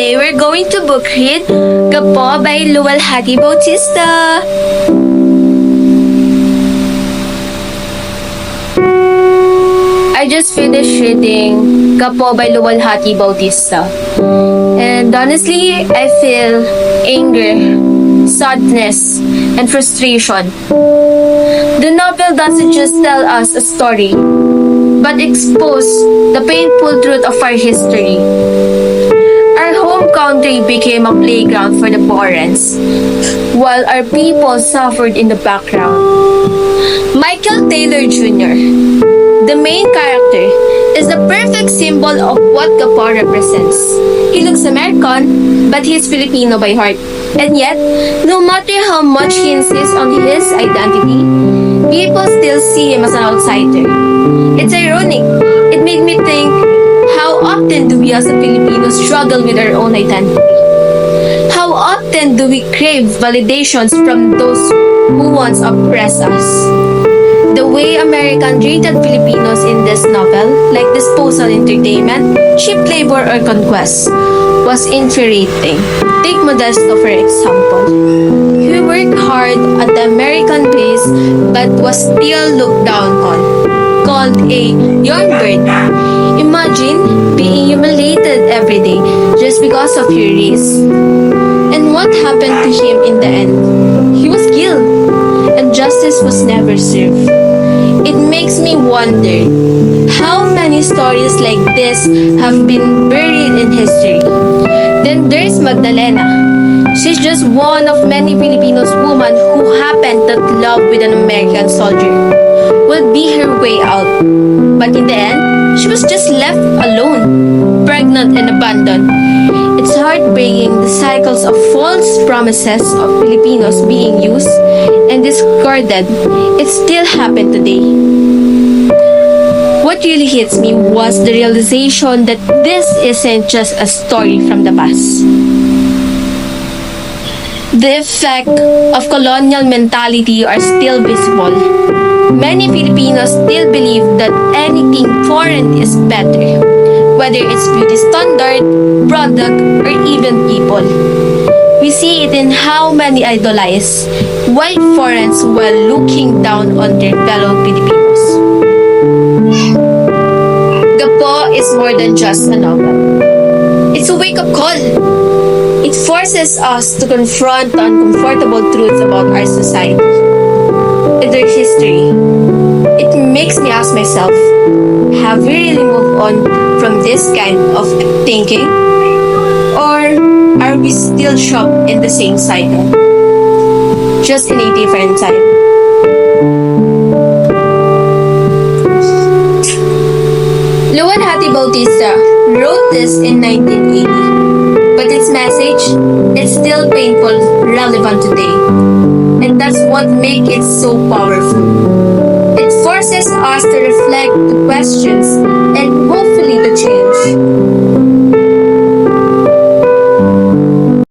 Today we're going to book read Gupo by Lualhati Bautista. I just finished reading Gupo by Lualhati Bautista. And honestly, I feel anger, sadness, and frustration. The novel doesn't just tell us a story, but expose the painful truth of our history. Our home country became a playground for the foreigners, while our people suffered in the background. Michael Taylor Jr., the main character, is the perfect symbol of what Gupo represents. He looks American, but he's Filipino by heart. And yet, no matter how much he insists on his identity, people still see him as an outsider. It's ironic. It made me think, how often do we as a Filipinos struggle with our own identity? How often do we crave validations from those who once oppressed us? The way American treated Filipinos in this novel, like disposal entertainment, cheap labor, or conquest, was infuriating. Take Modesto for example. He worked hard at the American base but was still looked down on, called a young bird. Imagine being humiliated every day just because of your race. And what happened to him in the end? He was killed, and justice was never served. It makes me wonder how many stories like this have been buried in history. Then there's Magdalena. She's just one of many Filipinos women who happened that love with an American soldier will be her way out. But in the end, she was just left alone, pregnant and abandoned. It's heartbreaking the cycles of false promises of Filipinos being used and discarded. It still happened today. What really hits me was the realization that this isn't just a story from the past. The effect of colonial mentality are still visible. Many Filipinos still believe that anything foreign is better, whether it's beauty standard, product, or even people. We see it in how many idolize white foreigners while looking down on their fellow Filipinos. Gupo is more than just a novel. It's a wake-up call. It forces us to confront the uncomfortable truths about our society and their history. It makes me ask myself, have we really moved on from this kind of thinking? Or are we still trapped in the same cycle, just in a different time? Lualhati Bautista wrote this in 1980, but its message is still painful, relevant today. And that's what makes it so powerful. It forces us to reflect, to questions,